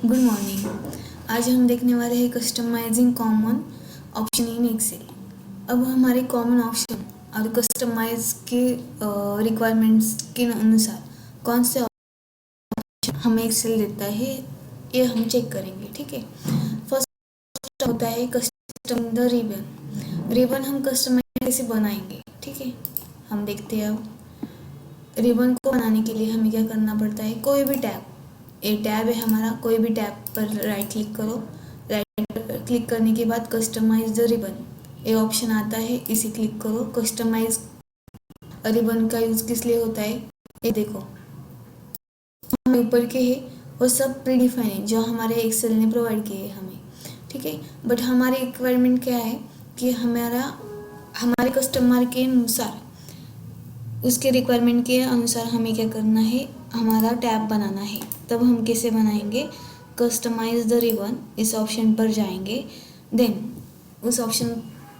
Good morning. आज हम देखने वाले हैं customizing common option in Excel. अब हमारे कॉमन ऑप्शन और कस्टमाइज के रिक्वायरमेंट्स के अनुसार कौन से ऑप्शन हमें एक्सेल देता है ये हम चेक करेंगे। ठीक है, फर्स्ट होता है कस्टम द रिबन। रिबन हम कस्टमाइज कैसे बनाएंगे, ठीक है, हम देखते हैं। अब रिबन को बनाने के लिए हमें क्या करना पड़ता है, कोई भी टैब, एक टैब है हमारा, कोई भी टैब पर राइट क्लिक करो। राइट क्लिक करने के बाद कस्टमाइज द रिबन ये ऑप्शन आता है, इसे क्लिक करो। कस्टमाइज रिबन का यूज़ किस लिए होता है ये देखो, हमें ऊपर के है वो सब प्रीडिफाइन है जो हमारे एक्सेल ने प्रोवाइड किए है हमें, ठीक है। बट हमारी रिक्वायरमेंट क्या है कि हमारे कस्टमर के अनुसार, उसके रिक्वायरमेंट के अनुसार हमें क्या करना है, हमारा टैब बनाना है। तब हम कैसे बनाएंगे, कस्टमाइज द रिबन इस ऑप्शन पर जाएंगे। देन उस ऑप्शन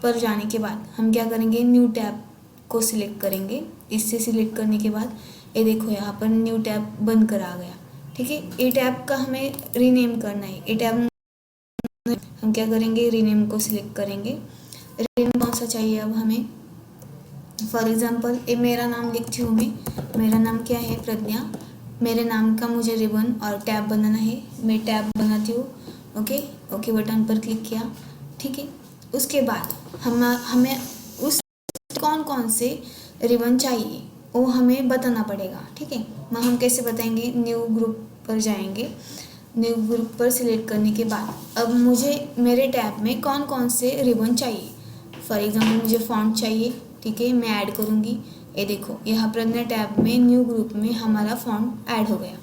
पर जाने के बाद हम क्या करेंगे, न्यू टैब को सिलेक्ट करेंगे। इससे सिलेक्ट करने के बाद ये देखो यहाँ पर न्यू टैब बनकर आ गया, ठीक है। ये टैब का हमें रीनेम करना है। ये टैब हम क्या करेंगे, रीनेम को सिलेक्ट करेंगे। रीनेम कौन सा चाहिए अब हमें, फॉर एग्जाम्पल ये मेरा नाम लिखती हूँ मेरा नाम क्या है, प्रज्ञा। मेरे नाम का मुझे रिबन और टैब बनाना है, मैं टैब बनाती हूँ। ओके बटन पर क्लिक किया, ठीक है। उसके बाद हमें उस कौन कौन से रिबन चाहिए वो हमें बताना पड़ेगा, ठीक है। हम कैसे बताएंगे, न्यू ग्रुप पर जाएंगे। न्यू ग्रुप पर सिलेक्ट करने के बाद अब मुझे मेरे टैब में कौन कौन से रिबन चाहिए। फॉर एग्जाम्पल मुझे फॉन्ट चाहिए, ठीक है, मैं ऐड करूँगी। ये देखो यहाँ पर अपने टैब में न्यू ग्रुप में हमारा फॉन्ट ऐड हो गया।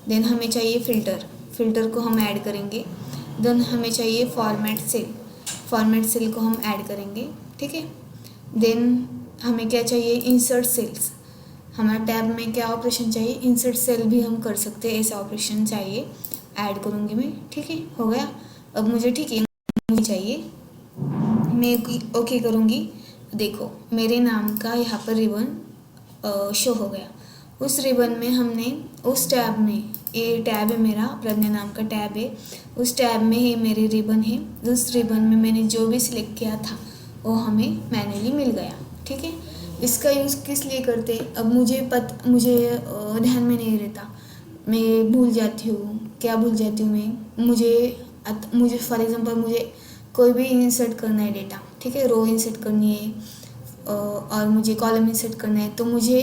देन हमें चाहिए फिल्टर को हम ऐड करेंगे। देन हमें चाहिए फॉर्मेट सेल को हम ऐड करेंगे, ठीक है। देन हमें क्या चाहिए, इंसर्ट सेल्स। हमारे टैब में क्या ऑपरेशन चाहिए, इंसर्ट सेल भी हम कर सकते हैं, ऐसा ऑपरेशन चाहिए, ऐड करूँगी मैं, ठीक है, हो गया। अब मुझे, ठीक है, मुझे चाहिए, मैं ओके करूँगी। देखो मेरे नाम का यहाँ पर रिबन शो हो गया। उस रिबन में हमने उस टैब में, ये टैब है मेरा, प्रज्ञा नाम का टैब है, उस टैब में ही मेरी रिबन है। उस रिबन में मैंने जो भी सिलेक्ट किया था वो हमें मैन्युअली मिल गया, ठीक है। इसका यूज़ किस लिए करते, अब मुझे ध्यान में नहीं रहता, मैं भूल जाती हूँ, क्या भूल जाती हूँ मैं, मुझे फॉर एग्जांपल मुझे कोई भी इंसर्ट करना है डेटा, ठीक है, रो इंसर्ट करनी है और मुझे कॉलम इंसर्ट करना है, तो मुझे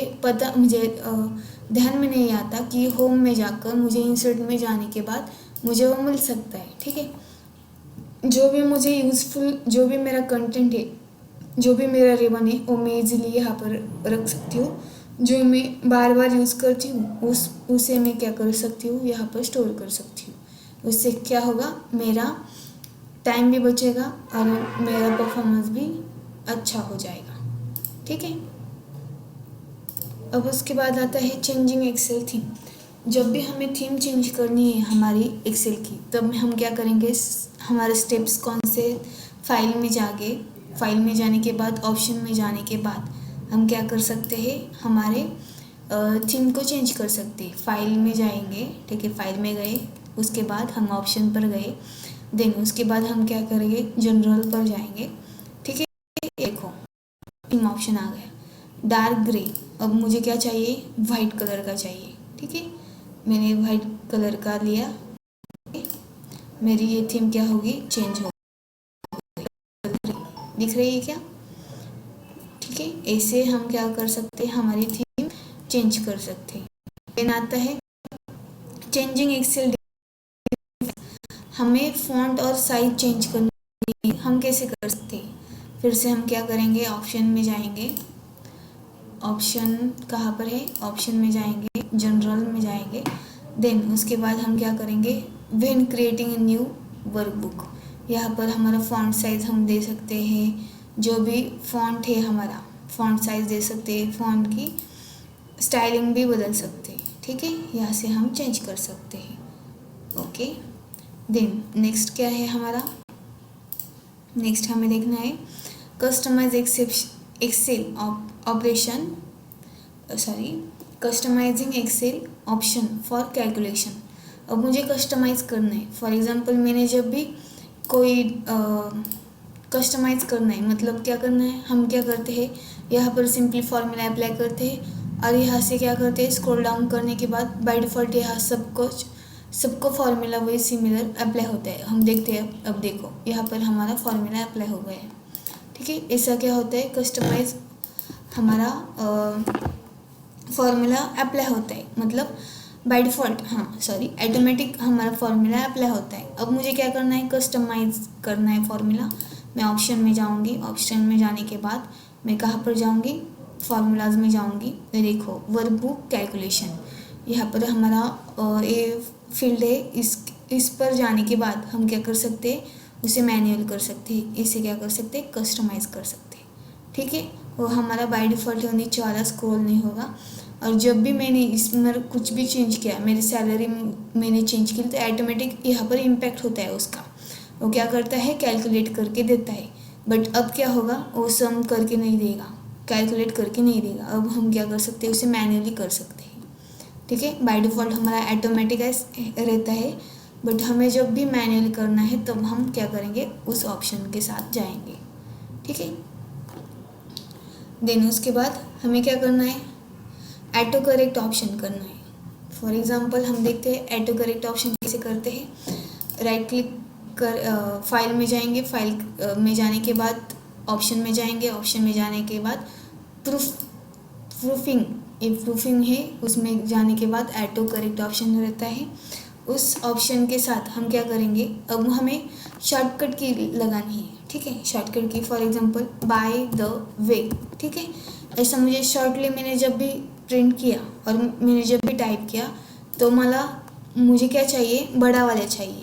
ध्यान में नहीं आता कि होम में जाकर मुझे इंसर्ट में जाने के बाद मुझे वो मिल सकता है, ठीक है। जो भी मुझे यूज़फुल, जो भी मेरा कंटेंट है, जो भी मेरा रिबन है, वो मैं इजीली यहाँ पर रख सकती हूँ। जो मैं बार बार यूज़ करती हूँ उसे मैं क्या कर सकती हूँ, यहाँ पर स्टोर कर सकती हूँ। उससे क्या होगा, मेरा टाइम भी बचेगा और मेरा परफॉर्मेंस भी अच्छा हो जाएगा, ठीक है। अब उसके बाद आता है चेंजिंग एक्सेल थीम। जब भी हमें थीम चेंज करनी है हमारी एक्सेल की, तब हम क्या करेंगे, हमारे स्टेप्स कौन से, फाइल में जाने के बाद, ऑप्शन में जाने के बाद हम क्या कर सकते हैं, हमारे थीम को चेंज कर सकते हैं। फाइल में जाएंगे, ठीक है, फाइल में गए, उसके बाद हम ऑप्शन पर गए। देन उसके बाद हम क्या करेंगे, जनरल पर जाएंगे, ठीक है। देखो थीम ऑप्शन आ गया, डार्क ग्रे। अब मुझे क्या चाहिए, वाइट कलर का चाहिए, ठीक है, मैंने वाइट कलर का लिया। मेरी ये थीम क्या होगी, चेंज हो, दिख रही है क्या, ठीक है। ऐसे हम क्या कर सकते हैं, हमारी थीम चेंज कर सकते हैं। देन आता है चेंजिंग एक्सेल। हमें फॉन्ट और साइज चेंज करनी है, हम कैसे कर सकते हैं, फिर से हम क्या करेंगे, ऑप्शन में जाएंगे। ऑप्शन कहाँ पर है, ऑप्शन में जाएंगे, जनरल में जाएंगे। देन उसके बाद हम क्या करेंगे, when creating a new workbook, यहाँ पर हमारा फॉन्ट साइज हम दे सकते हैं, जो भी फॉन्ट है हमारा फॉन्ट साइज दे सकते हैं, फॉन्ट की स्टाइलिंग भी बदल सकते हैं, ठीक है, यहाँ से हम चेंज कर सकते हैं। ओके, देन नेक्स्ट क्या है हमारा, नेक्स्ट हमें देखना है customize Excel operation, customizing Excel option for calculation. अब मुझे कस्टमाइज़ करना है। फॉर एग्ज़ाम्पल मैंने जब भी कोई कस्टमाइज़ करना है, मतलब क्या करना है, हम क्या करते हैं, यहाँ पर सिंपली फार्मूला अप्लाई करते हैं और यहाँ से क्या करते हैं, स्क्रॉल डाउन करने के बाद बाय डिफ़ॉल्ट यहाँ सबको फार्मूला वही सिमिलर अप्लाई होता है। हम देखते हैं, अब देखो यहाँ पर हमारा फार्मूला अप्लाई हो गया है। ठीक है, ऐसा क्या होता है, कस्टमाइज हमारा फार्मूला अप्लाई होता है, मतलब बाय डिफ़ॉल्ट, ऑटोमेटिक हमारा फार्मूला अप्लाई होता है। अब मुझे क्या करना है, कस्टमाइज करना है फार्मूला। मैं ऑप्शन में जाऊंगी, ऑप्शन में जाने के बाद मैं कहाँ पर जाऊंगी, फार्मूलाज में जाऊंगी। ये देखो वर्कबुक कैलकुलेशन, यहाँ पर हमारा ये फील्ड है। इस पर जाने के बाद हम क्या कर सकते हैं, उसे मैन्युअल कर सकते हैं, इसे क्या कर सकते हैं, कस्टमाइज़ कर सकते हैं। ठीक है, वो हमारा बाय डिफ़ॉल्ट नीचे वाला स्क्रॉल नहीं होगा। और जब भी मैंने इसमें कुछ भी चेंज किया, मेरी सैलरी मैंने चेंज की, तो ऑटोमेटिक यहाँ पर इम्पैक्ट होता है उसका। वो क्या करता है, कैलकुलेट करके देता है। बट अब क्या होगा, वो सम करके नहीं देगा, कैलकुलेट करके नहीं देगा। अब हम क्या कर सकते हैं, उसे मैन्युअली कर सकते हैं। ठीक है, बाय डिफ़ॉल्ट हमारा ऑटोमेटिक रहता है, बट हमें जब भी मैन्युअली करना है तब हम क्या करेंगे, उस ऑप्शन के साथ जाएंगे। ठीक है, देन उसके बाद हमें क्या करना है, ऑटो करेक्ट ऑप्शन करना है। फॉर एग्जांपल हम देखते हैं ऑटो करेक्ट ऑप्शन कैसे करते हैं। राइट क्लिक कर फाइल में जाएंगे, फाइल में जाने के बाद ऑप्शन में जाएंगे, ऑप्शन में जाने के बाद प्रूफिंग, ये प्रूफिंग है, उसमें जाने के बाद ऑटो करेक्ट ऑप्शन रहता है। उस ऑप्शन के साथ हम क्या करेंगे, अब हमें शॉर्टकट की लगानी है। ठीक है, शॉर्टकट की, for example by the way. ठीक है, ऐसा मुझे शॉर्टली मैंने जब भी प्रिंट किया और मैंने जब भी टाइप किया तो मुझे क्या चाहिए, बड़ा वाला चाहिए,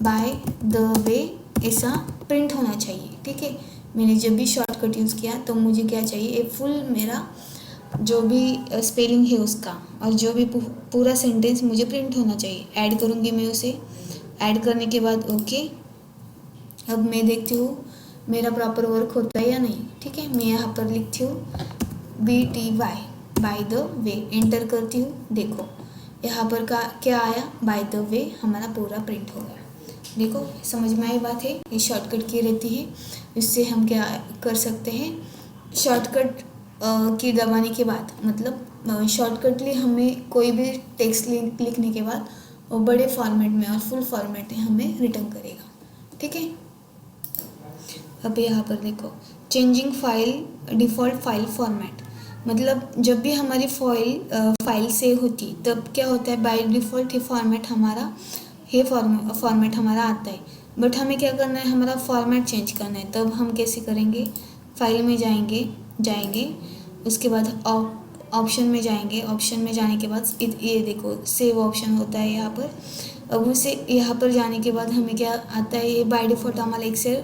बाय द वे ऐसा प्रिंट होना चाहिए। ठीक है, मैंने जब भी शॉर्टकट यूज़ किया तो मुझे क्या चाहिए, एक फुल मेरा जो भी स्पेलिंग है उसका और जो भी पूरा सेंटेंस मुझे प्रिंट होना चाहिए। ऐड करूँगी मैं उसे, ऐड करने के बाद ओके। अब मैं देखती हूँ मेरा प्रॉपर वर्क होता है या नहीं। ठीक है, मैं यहाँ पर लिखती हूँ BTY by the way, enter करती हूँ। देखो यहाँ पर क्या आया, बाय द वे हमारा पूरा प्रिंट हो गया। देखो समझ में आई बात है, ये शॉर्टकट की रहती है। इससे हम क्या कर सकते हैं, शॉर्टकट की दबाने के बाद, मतलब शॉर्टकटली हमें कोई भी टेक्स्ट लिखने के बाद वो बड़े फॉर्मेट में और फुल फॉर्मेट में हमें रिटर्न करेगा। ठीक है, अब यहाँ पर देखो changing file default file format, मतलब जब भी हमारी फाइल सेव होती तब क्या होता है, बाय डिफ़ॉल्ट फॉर्मेट हमारा आता है। बट हमें क्या करना है, हमारा फॉर्मेट चेंज करना है। तब हम कैसे करेंगे, फाइल में जाएंगे, उसके बाद ऑप्शन में जाएंगे, ऑप्शन में जाने के बाद ये देखो सेव ऑप्शन होता है यहाँ पर। अब उसे यहाँ पर जाने के बाद हमें क्या आता है, ये बाय डिफ़ॉल्ट हमारा एक्सेल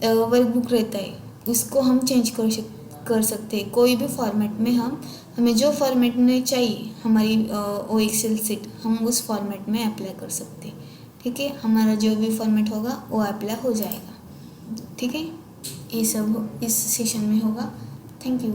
वर्कबुक रहता है, उसको हम चेंज कर सकते हैं कोई भी फॉर्मेट में। हमें जो फॉर्मेट में चाहिए हमारी वो एक्सेल सीट, हम उस फॉर्मेट में अप्लाई कर सकते हैं। ठीक है, हमारा जो भी फॉर्मेट होगा वो अप्लाई हो जाएगा। ठीक है, ये सब इस सेशन में होगा। Thank you.